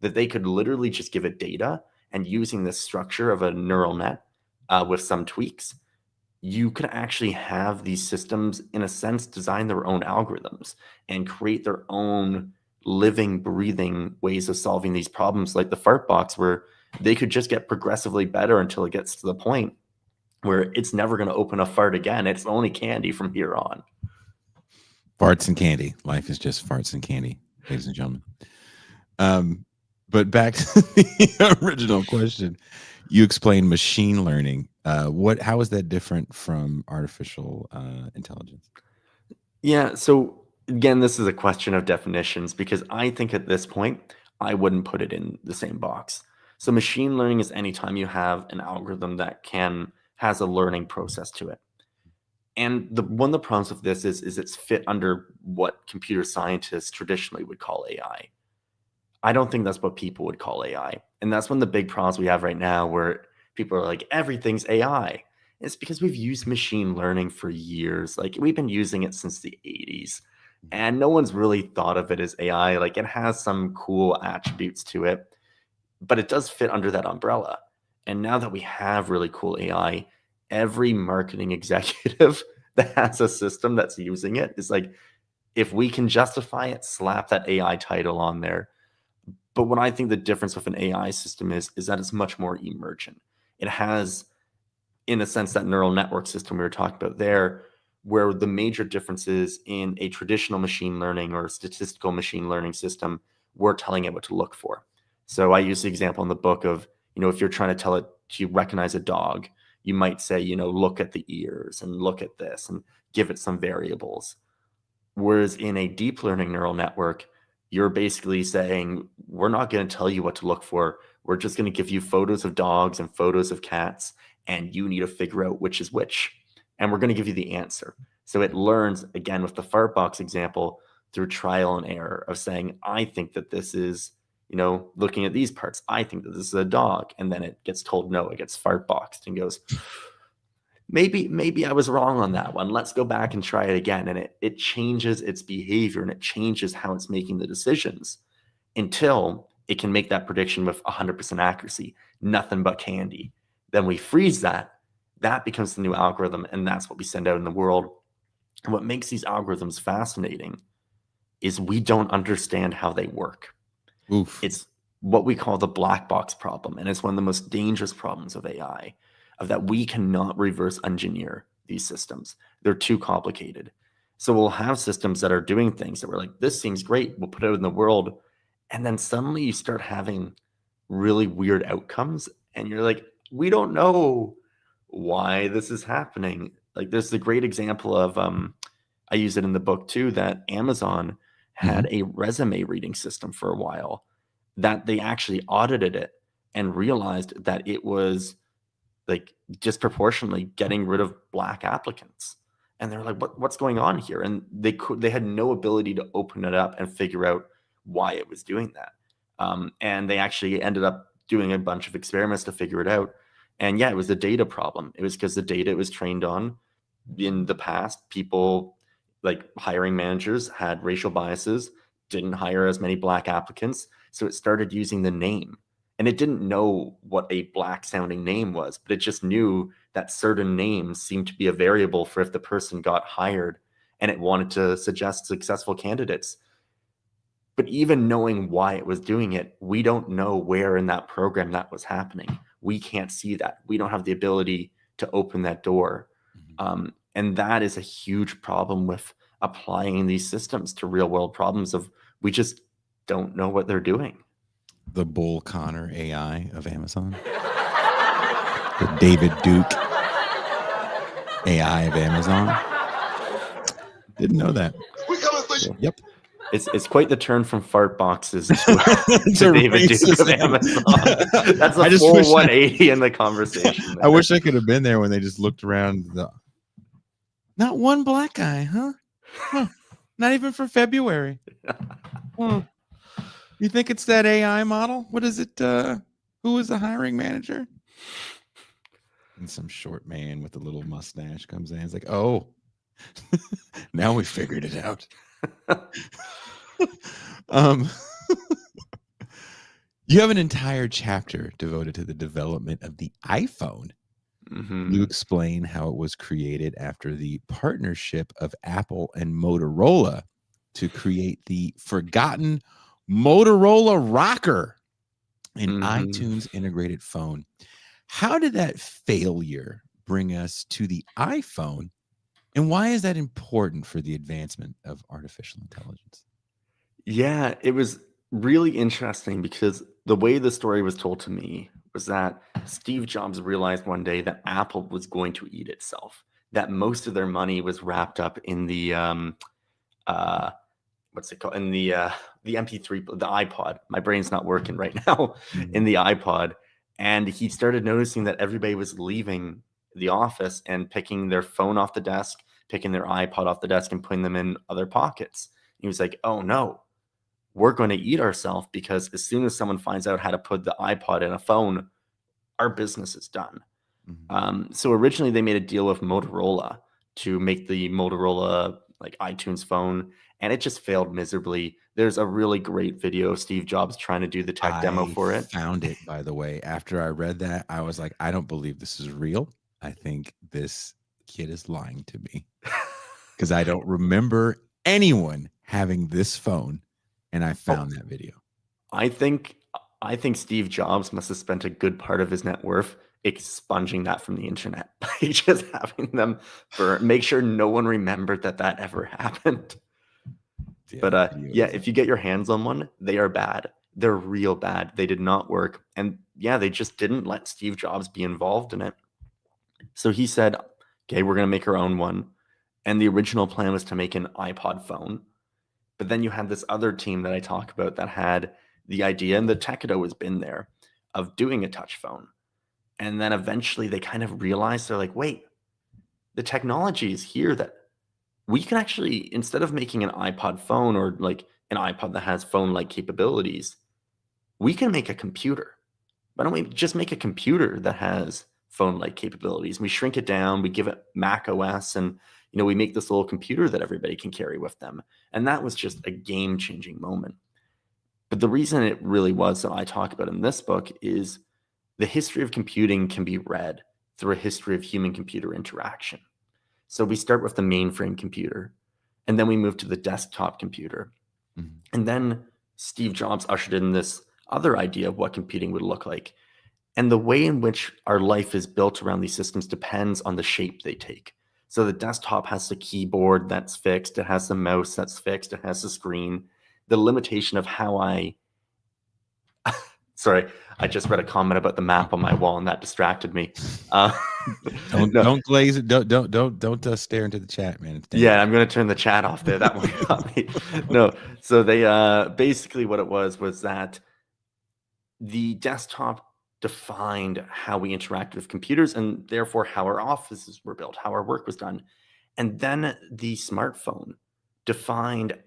that they could literally just give it data, and using this structure of a neural net with some tweaks, you could actually have these systems, in a sense, design their own algorithms and create their own living, breathing ways of solving these problems, like the fart box, where they could just get progressively better until it gets to the point where it's never going to open a fart again. It's only candy from here on. Farts and candy. Life is just farts and candy, ladies and gentlemen. But back to the original question, you explained machine learning. How is that different from artificial intelligence? Yeah. So again, this is a question of definitions, because I think at this point, I wouldn't put it in the same box. So machine learning is anytime you have an algorithm that has a learning process to it. And one of the problems with this is it's fit under what computer scientists traditionally would call AI. I don't think that's what people would call AI. And that's one of the big problems we have right now, where people are like, everything's AI. It's because we've used machine learning for years. Like, we've been using it since the 80s. And no one's really thought of it as AI. Like, it has some cool attributes to it, but it does fit under that umbrella. And now that we have really cool AI, every marketing executive that has a system that's using it is like, if we can justify it, slap that AI title on there. But what I think the difference with an AI system is that it's much more emergent. It has, in a sense, that neural network system we were talking about there, where the major differences in a traditional machine learning or statistical machine learning system, we're telling it what to look for. So I use the example in the book of, if you're trying to tell it to recognize a dog, you might say, look at the ears and look at this and give it some variables. Whereas in a deep learning neural network, you're basically saying, we're not going to tell you what to look for. We're just going to give you photos of dogs and photos of cats, and you need to figure out which is which. And we're going to give you the answer. So it learns, again, with the fart box example, through trial and error of saying, I think that this is, looking at these parts, I think that this is a dog. And then it gets told no, it gets fart boxed and goes, maybe I was wrong on that one. Let's go back and try it again. And it changes its behavior, and it changes how it's making the decisions until it can make that prediction with 100% accuracy, nothing but candy. Then we freeze that. That becomes the new algorithm, and that's what we send out in the world. And what makes these algorithms fascinating is we don't understand how they work. Oof. It's what we call the black box problem, and it's one of the most dangerous problems of AI, of that we cannot reverse engineer these systems. They're too complicated. So we'll have systems that are doing things that we're like, this seems great, we'll put it out in the world, and then suddenly you start having really weird outcomes, and you're like, we don't know why this is happening. Like, there's the great example of I use it in the book too, that Amazon had a resume reading system for a while, that they actually audited it and realized that it was like disproportionately getting rid of black applicants. And they're like, what's going on here? And they had no ability to open it up and figure out why it was doing that. And they actually ended up doing a bunch of experiments to figure it out. And yeah, it was a data problem. It was because the data it was trained on, in the past, people like hiring managers had racial biases, didn't hire as many black applicants. So it started using the name. and it didn't know what a black sounding name was, but it just knew that certain names seemed to be a variable for if the person got hired, and it wanted to suggest successful candidates. But even knowing why it was doing it, we don't know where in that program that was happening. We can't see that. We don't have the ability to open that door. And that is a huge problem with applying these systems to real world problems of we just don't know what they're doing. The Bull Connor AI of Amazon. The David Duke AI of Amazon. Didn't know that. Yep. It's quite the turn from fart boxes to David Duke of Amazon. That's a full 180 in the conversation. I wish I could have been there when they just looked around. Not one black guy, huh? Not even for February. You think it's that AI model? What is it? Who is the hiring manager? And some short man with a little mustache comes in. It's like, oh, now we figured it out. You have an entire chapter devoted to the development of the iPhone. You explain how it was created after the partnership of Apple and Motorola to create the forgotten Motorola Rocker, an iTunes integrated phone. How did that failure bring us to the iPhone, and why is that important for the advancement of artificial intelligence? Yeah, it was really interesting because the way the story was told to me was that Steve Jobs realized one day that Apple was going to eat itself, that most of their money was wrapped up in the what's it called? In the MP3, the iPod. My brain's not working right now. In the iPod. And he started noticing that everybody was leaving the office and picking their phone off the desk, picking their iPod off the desk and putting them in other pockets. He was like, oh no, we're going to eat ourselves, because as soon as someone finds out how to put the iPod in a phone, our business is done. So originally they made a deal with Motorola to make the Motorola like iTunes phone, and it just failed miserably. There's a really great video of Steve Jobs trying to do the tech demo for it. I found it, by the way. After I read that, I was like, I don't believe this is real. I think this kid is lying to me, because I don't remember anyone having this phone, and I found that video. I think Steve Jobs must have spent a good part of his net worth expunging that from the internet, just having them make sure no one remembered that ever happened. Yeah, but yeah, if you get your hands on one, they are bad. They're real bad. They did not work. And yeah, they just didn't let Steve Jobs be involved in it. So he said, okay, we're going to make our own one. And the original plan was to make an iPod phone. But then you had this other team that I talk about that had the idea, and the tech had always been there, of doing a touch phone. And then eventually they kind of realized, they're like, wait, the technology is here that we can actually, instead of making an iPod phone or like an iPod that has phone-like capabilities, we can make a computer. Why don't we just make a computer that has phone-like capabilities? We shrink it down, we give it Mac OS, and we make this little computer that everybody can carry with them. And that was just a game-changing moment. But the reason it really was that I talk about in this book is the history of computing can be read through a history of human-computer interaction. So we start with the mainframe computer, and then we move to the desktop computer. And then Steve Jobs ushered in this other idea of what computing would look like. And the way in which our life is built around these systems depends on the shape they take. So the desktop has the keyboard that's fixed. It has the mouse that's fixed. It has the screen. The limitation of how sorry, I just read a comment about the map on my wall, and that distracted me. Don't glaze it. Don't stare into the chat, man. Yeah, I'm going to turn the chat off there. That one got me. No, so they basically what it was that the desktop defined how we interacted with computers, and therefore how our offices were built, how our work was done. And then the smartphone defined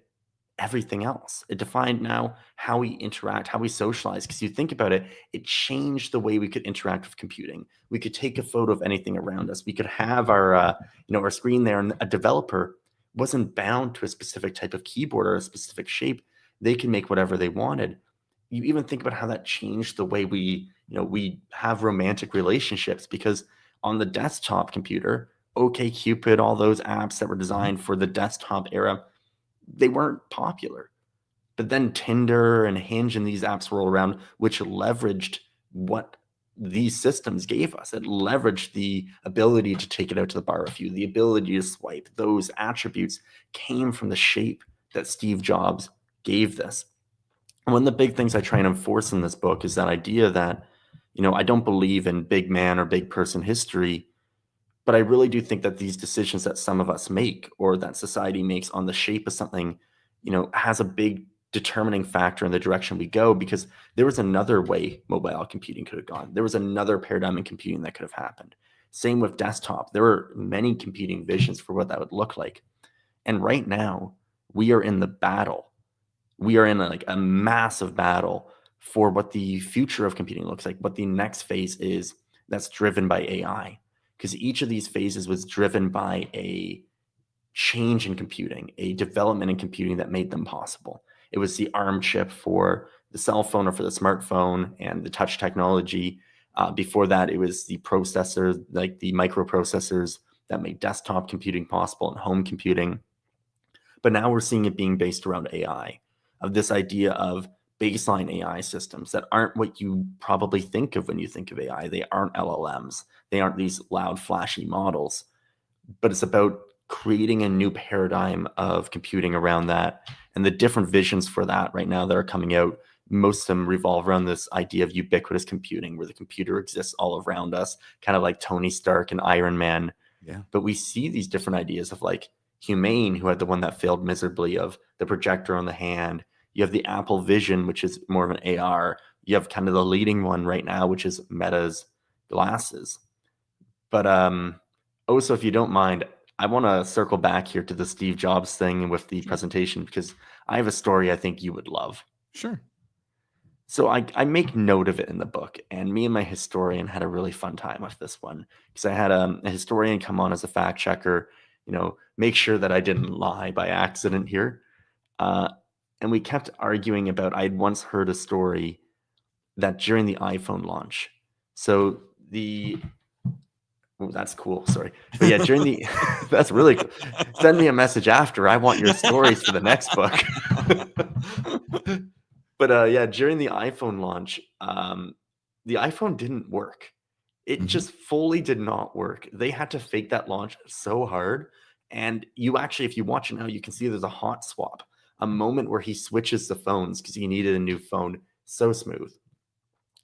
everything else. It defined now how we interact, how we socialize. Because you think about it, it changed the way we could interact with computing. We could take a photo of anything around us. We could have our, our screen there, and a developer wasn't bound to a specific type of keyboard or a specific shape. They could make whatever they wanted. you even think about how that changed the way we have romantic relationships, because on the desktop computer, OkCupid, all those apps that were designed for the desktop era, they weren't popular. But then Tinder and Hinge and these apps roll around, which leveraged what these systems gave us. It leveraged the ability to take it out to the bar with you, the ability to swipe. Those attributes came from the shape that Steve Jobs gave this. And one of the big things I try and enforce in this book is that idea that, I don't believe in big man or big person history, but I really do think that these decisions that some of us make or that society makes on the shape of something, has a big determining factor in the direction we go, because there was another way mobile computing could have gone. There was another paradigm in computing that could have happened. Same with desktop. There were many competing visions for what that would look like. And right now, we are in the battle. We are in a massive battle for what the future of computing looks like, what the next phase is that's driven by AI. Because each of these phases was driven by a change in computing, a development in computing that made them possible. It was the ARM chip for the cell phone or for the smartphone and the touch technology. Before that, it was the processor, like the microprocessors that made desktop computing possible and home computing. But now we're seeing it being based around AI, of this idea of baseline AI systems that aren't what you probably think of when you think of AI. They aren't LLMs. They aren't these loud, flashy models, but it's about creating a new paradigm of computing around that. And the different visions for that right now that are coming out, most of them revolve around this idea of ubiquitous computing, where the computer exists all around us, kind of like Tony Stark and Iron Man. Yeah. But we see these different ideas of like Humane, who had the one that failed miserably, of the projector on the hand. You have the Apple Vision, which is more of an AR. You have kind of the leading one right now, which is Meta's glasses. But also, if you don't mind, I want to circle back here to the Steve Jobs thing with the presentation, because I have a story I think you would love. Sure. So I make note of it in the book, and me and my historian had a really fun time with this one, because I had a historian come on as a fact checker, make sure that I didn't lie by accident here. And we kept arguing about, I'd once heard a story that during the iPhone launch, so that's cool. Sorry. But yeah, that's really cool. Send me a message after. I want your stories for the next book. But yeah, during the iPhone launch, the iPhone didn't work. It just fully did not work. They had to fake that launch so hard. And you actually, if you watch it now, you can see there's a hot swap, a moment where he switches the phones because he needed a new phone. So smooth.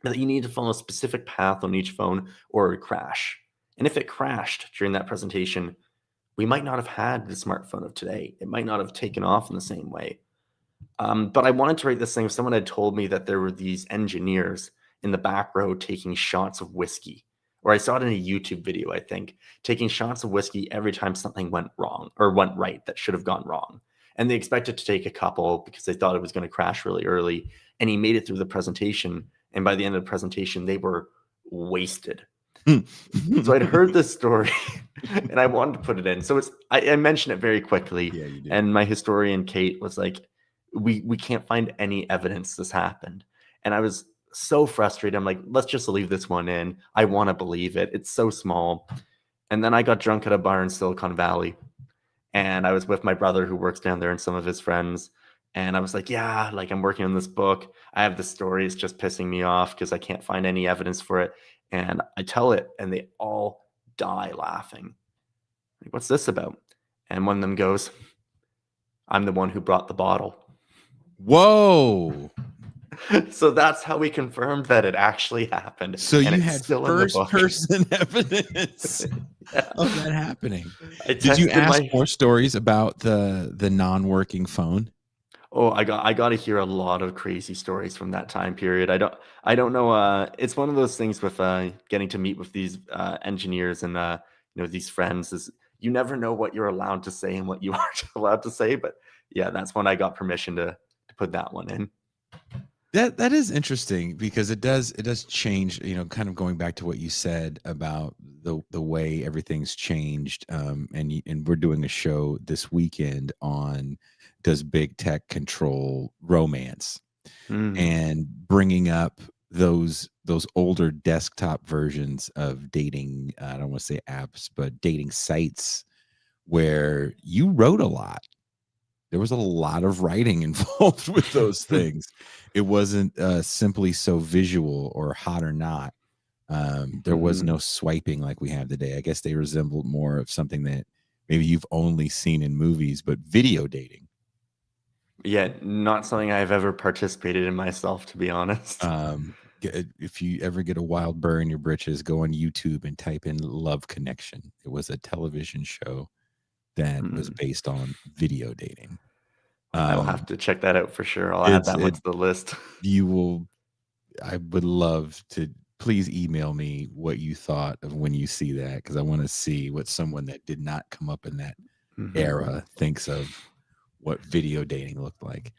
That you need to follow a specific path on each phone or it would crash. And if it crashed during that presentation, we might not have had the smartphone of today. It might not have taken off in the same way. But I wanted to write this thing. If someone had told me that there were these engineers in the back row taking shots of whiskey, or I saw it in a YouTube video, I think, taking shots of whiskey every time something went wrong or went right that should have gone wrong. And they expected to take a couple because they thought it was going to crash really early. And he made it through the presentation. And by the end of the presentation, they were wasted. So I'd heard this story and I wanted to put it in. So I mentioned it very quickly. Yeah, you did. And my historian, Kate, was like, we can't find any evidence this happened. And I was so frustrated. I'm like, let's just leave this one in. I want to believe it. It's so small. And then I got drunk at a bar in Silicon Valley. And I was with my brother who works down there and some of his friends. And I was like, yeah, like I'm working on this book. I have this story. It's just pissing me off because I can't find any evidence for it. And I tell it and they all die laughing. Like, what's this about? And one of them goes, I'm the one who brought the bottle. Whoa. So that's how we confirmed that it actually happened. So and you it's had still in the book. first-person evidence Yeah. of that happening. Did you ask more stories about the non-working phone? Oh, I got to hear a lot of crazy stories from that time period. I don't know. It's one of those things with getting to meet with these engineers and these friends. Is you never know what you're allowed to say and what you aren't allowed to say. But yeah, that's when I got permission to put that one in. That is interesting because it does change, kind of going back to what you said about the way everything's changed. And we're doing a show this weekend on, does big tech control romance? Mm. and bringing up those older desktop versions of dating, I don't want to say apps, but dating sites where you wrote a lot. There was a lot of writing involved with those things. It wasn't simply so visual or hot or not. There was Mhm. no swiping like we have today. I guess they resembled more of something that maybe you've only seen in movies, but video dating. Yeah, not something I've ever participated in myself, to be honest. If you ever get a wild burr in your britches, go on YouTube and type in Love Connection. It was a television show that was Mhm. based on video dating. I will have to check that out for sure. I'll add It's that one it to the list. you will I would love to please email me what you thought of when you see that, because I want to see what someone that did not come up in that Mhm. era thinks of what video dating looked like.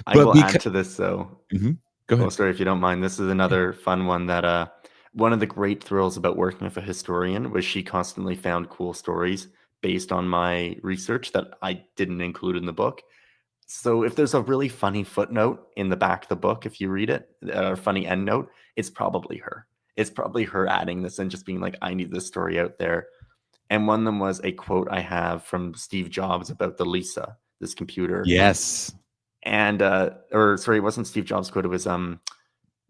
I But will add because to this though. go Oh, ahead. sorry if you don't mind. This is another fun one that one of the great thrills about working with a historian was she constantly found cool stories based on my research that I didn't include in the book. So if there's a really funny footnote in the back of the book, if you read it, a funny endnote, it's probably her. It's probably her adding this and just being like, I need this story out there. And one of them was a quote I have from Steve Jobs about the Lisa, this computer. Yes. And or sorry, it wasn't Steve Jobs' quote, it was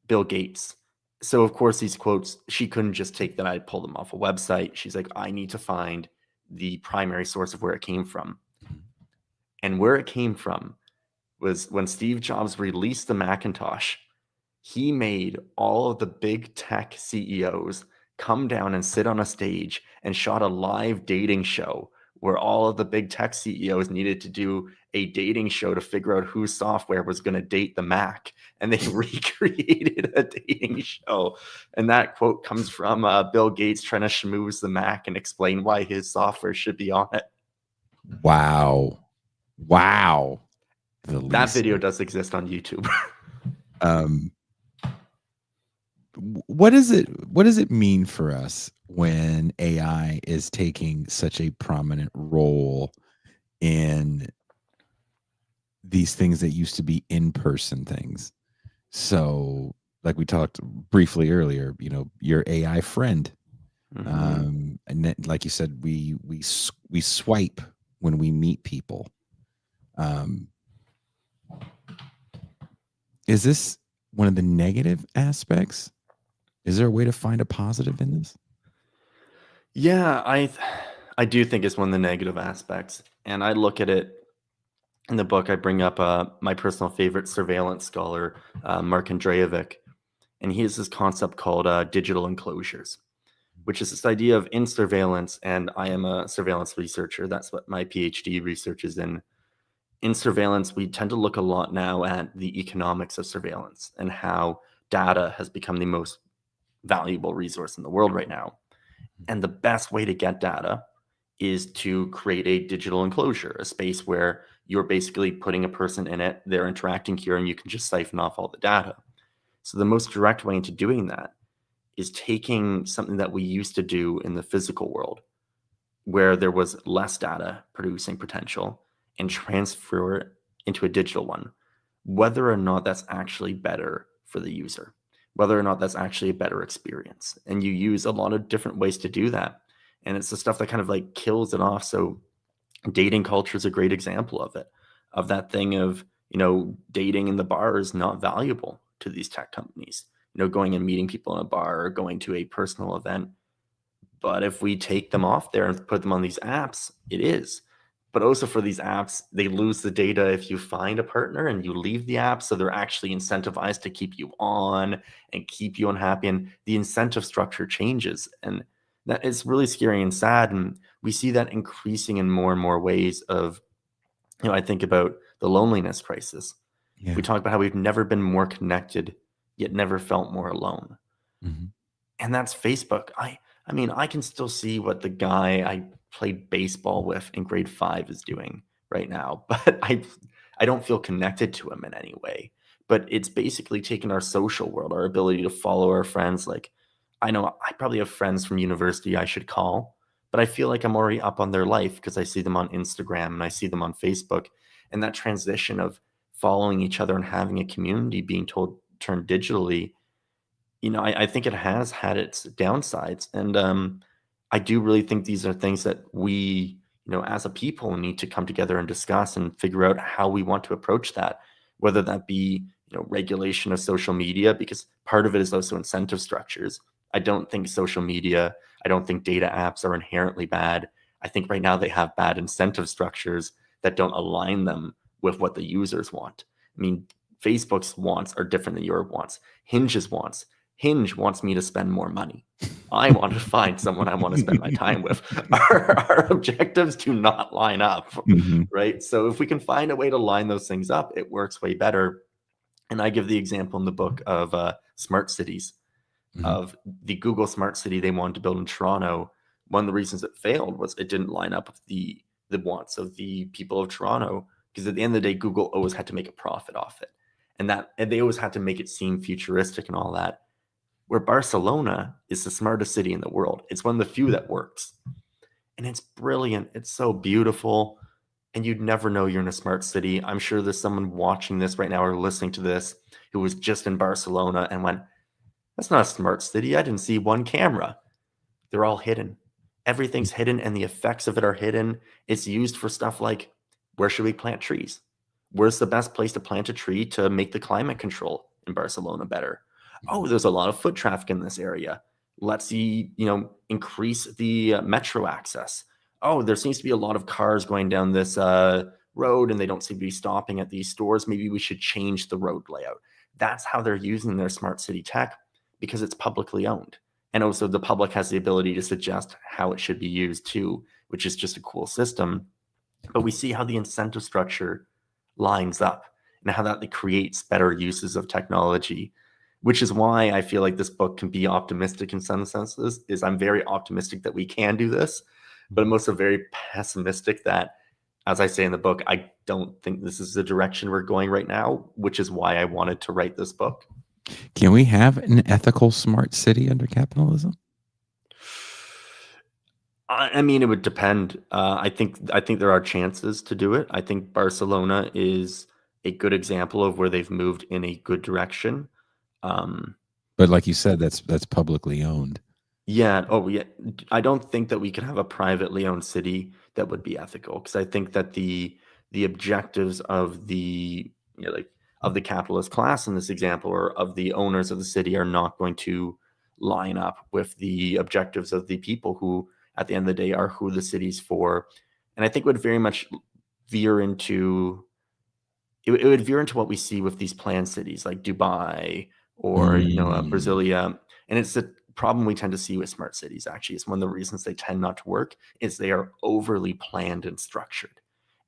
Bill Gates. So of course these quotes, she couldn't just take that, I'd pull them off a website. She's like, I need to find the primary source of where it came from. And where it came from was when Steve Jobs released the Macintosh, he made all of the big tech CEOs come down and sit on a stage and shot a live dating show where all of the big tech CEOs needed to do a dating show to figure out whose software was going to date the Mac. And they recreated a dating show. And that quote comes from Bill Gates trying to schmooze the Mac and explain why his software should be on it. Wow. Wow. The That Lisa. video does exist on YouTube. Um, what does it mean for us when AI is taking such a prominent role in these things that used to be in-person things? So, like we talked briefly earlier, your AI friend, Mhm. and then, like you said, we swipe when we meet people. Um, is this one of the negative aspects? Is there a way to find a positive in this? Yeah, I do think it's one of the negative aspects, and I look at it in the book. I bring up my personal favorite surveillance scholar, Mark Andrejevic, and he has this concept called digital enclosures, which is this idea of in surveillance. And I am a surveillance researcher. That's what my PhD research is in. In surveillance, we tend to look a lot now at the economics of surveillance and how data has become the most valuable resource in the world right now. And the best way to get data is to create a digital enclosure, a space where you're basically putting a person in it, they're interacting here, and you can just siphon off all the data. So the most direct way into doing that is taking something that we used to do in the physical world, where there was less data producing potential, and transfer it into a digital one, whether or not that's actually better for the user, whether or not that's actually a better experience. And you use a lot of different ways to do that. And it's the stuff that kind of like kills it off. So dating culture is a great example of it, of that thing of, dating in the bar is not valuable to these tech companies. Going and meeting people in a bar or going to a personal event. But if we take them off there and put them on these apps, it is. But also for these apps, they lose the data if you find a partner and you leave the app. So they're actually incentivized to keep you on and keep you unhappy. And the incentive structure changes. And that is really scary and sad. And we see that increasing in more and more ways of, I think about the loneliness crisis. We Yeah. talk about how we've never been more connected, yet never felt more alone. Mhm. And that's Facebook. I mean, I can still see what the guy I played baseball with in grade 5 is doing right now, but I don't feel connected to him in any way. But it's basically taken our social world, our ability to follow our friends. Like, I know I probably have friends from university I should call, but I feel like I'm already up on their life because I see them on Instagram and I see them on Facebook. And that transition of following each other and having a community being turned digitally, I think it has had its downsides. And I do really think these are things that we, as a people need to come together and discuss and figure out how we want to approach that, whether that be, regulation of social media, because part of it is also incentive structures. I don't think social media, I don't think data apps are inherently bad. I think right now they have bad incentive structures that don't align them with what the users want. I mean, Facebook's wants are different than your wants. Hinge wants me to spend more money. I want to find someone I want to spend my time with. Our objectives do not line up, Mhm. right? So if we can find a way to line those things up, it works way better. And I give the example in the book of smart cities, Mhm. of the Google smart city they wanted to build in Toronto. One of the reasons it failed was it didn't line up with the wants of the people of Toronto, because at the end of the day, Google always had to make a profit off it, and they always had to make it seem futuristic and all that. Where Barcelona is the smartest city in the world. It's one of the few that works. And it's brilliant. It's so beautiful. And you'd never know you're in a smart city. I'm sure there's someone watching this right now or listening to this who was just in Barcelona and went, that's not a smart city. I didn't see one camera. They're all hidden. Everything's hidden and the effects of it are hidden. It's used for stuff like, where should we plant trees? Where's the best place to plant a tree to make the climate control in Barcelona better? Oh, there's a lot of foot traffic in this area. Let's see, increase the metro access. Oh, there seems to be a lot of cars going down this road and they don't seem to be stopping at these stores. Maybe we should change the road layout. That's how they're using their smart city tech, because it's publicly owned. And also the public has the ability to suggest how it should be used too, which is just a cool system. But we see how the incentive structure lines up and how that creates better uses of technology, which is why I feel like this book can be optimistic in some senses. Is I'm very optimistic that we can do this, but I'm also very pessimistic that, as I say in the book, I don't think this is the direction we're going right now, which is why I wanted to write this book. Can we have an ethical smart city under capitalism? I mean, it would depend. I think there are chances to do it. I think Barcelona is a good example of where they've moved in a good direction. Um, But like you said, that's publicly owned. yeah. Oh, yeah. I don't think that we could have a privately owned city that would be ethical, because I think that the objectives of the of the capitalist class in this example, or of the owners of the city, are not going to line up with the objectives of the people who, at the end of the day, are who the city's for. And I think would very much veer into it would veer into what we see with these planned cities like Dubai or Mm. Brasilia. And it's the problem we tend to see with smart cities. Actually, it's one of the reasons they tend not to work, is they are overly planned and structured.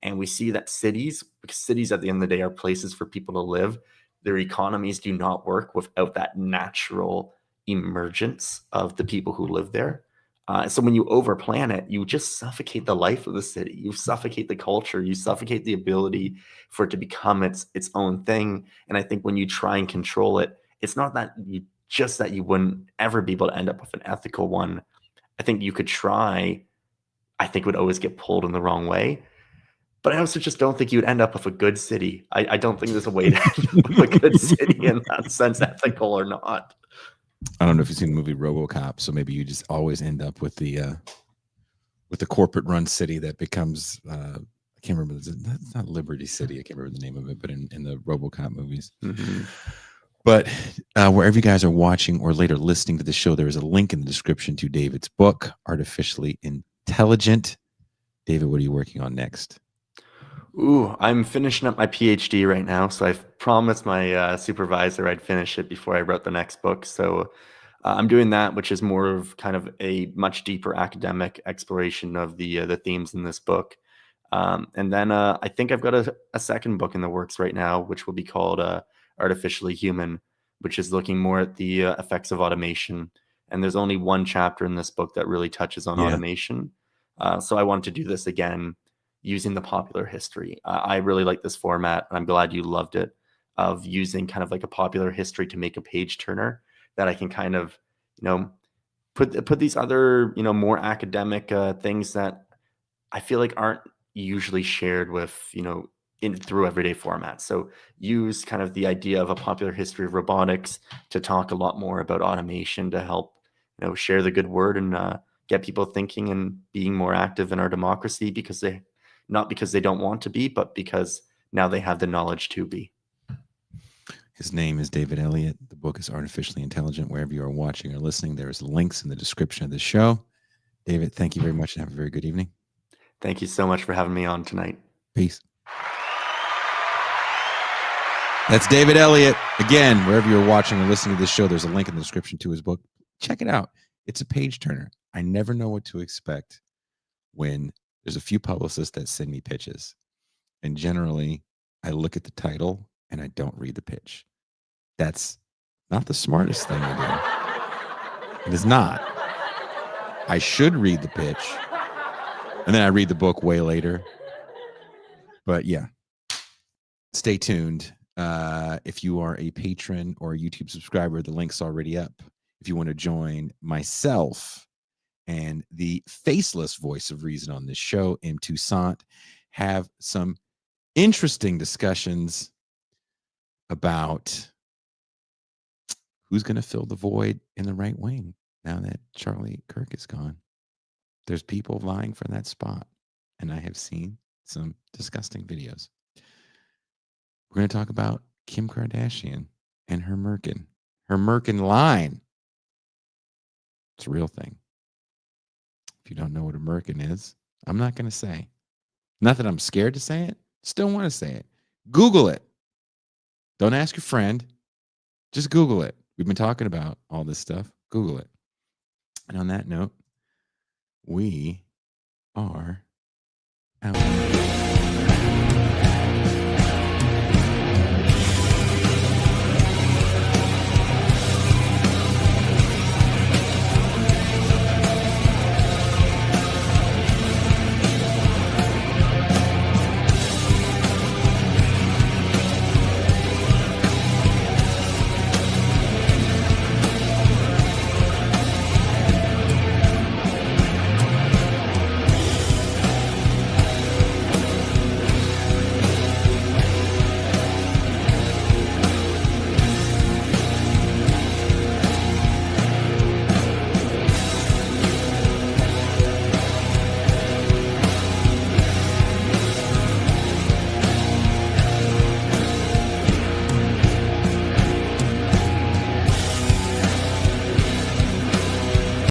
And we see that cities, because cities at the end of the day are places for people to live, their economies do not work without that natural emergence of the people who live there. So when you overplan it, you just suffocate the life of the city. You suffocate the culture. You suffocate the ability for it to become its own thing. And I think when you try and control it, it's not that you wouldn't ever be able to end up with an ethical one. I think you could try. I think it would always get pulled in the wrong way. But I also just don't think you would end up with a good city. I don't think there's a way to end up with a good city in that sense, ethical or not. I don't know if you've seen the movie RoboCop, so maybe you just always end up with the corporate run city that becomes I can't remember. It's not Liberty City. I can't remember the name of it, but in the RoboCop movies. Mm-hmm. But wherever you guys are watching or later listening to the show, there is a link in the description to David's book, Artificially Intelligent. David, what are you working on next? Ooh, I'm finishing up my PhD right now, so I've promised my supervisor I'd finish it before I wrote the next book. So I'm doing that, which is more of kind of a much deeper academic exploration of the themes in this book. And then I think I've got a second book in the works right now, which will be called Artificially Human, which is looking more at the effects of automation. And there's only one chapter in this book that really touches on automation. So I wanted to do this again using the popular history. I really like this format, and I'm glad you loved it, of using kind of like a popular history to make a page turner that I can kind of, put these other, more academic things that I feel like aren't usually shared with, through everyday formats. So use kind of the idea of a popular history of robotics to talk a lot more about automation to help, share the good word and get people thinking and being more active in our democracy not because they don't want to be, but because now they have the knowledge to be. His name is David ELIOT. The book is Artificially Intelligent. Wherever you are watching or listening, there's links in the description of the show. David, thank you very much and have a very good evening. Thank you so much for having me on tonight. Peace. That's David ELIOT. Again, wherever you're watching or listening to this show, there's a link in the description to his book. Check it out. It's a page turner. I never know what to expect when there's a few publicists that send me pitches. And generally, I look at the title and I don't read the pitch. That's not the smartest thing to do. It is not. I should read the pitch. And then I read the book way later. But yeah, stay tuned. If you are a patron or a YouTube subscriber, the link's already up. If you want to join myself and the faceless voice of reason on this show, M. Toussaint, have some interesting discussions about who's going to fill the void in the right wing now that Charlie Kirk is gone. There's people vying for that spot, and I have seen some disgusting videos. We're going to talk about Kim Kardashian and her Merkin line. It's a real thing. If you don't know what a Merkin is, I'm not going to say. Not that I'm scared to say it. Still want to say it. Google it. Don't ask your friend. Just Google it. We've been talking about all this stuff. Google it. And on that note, we are out.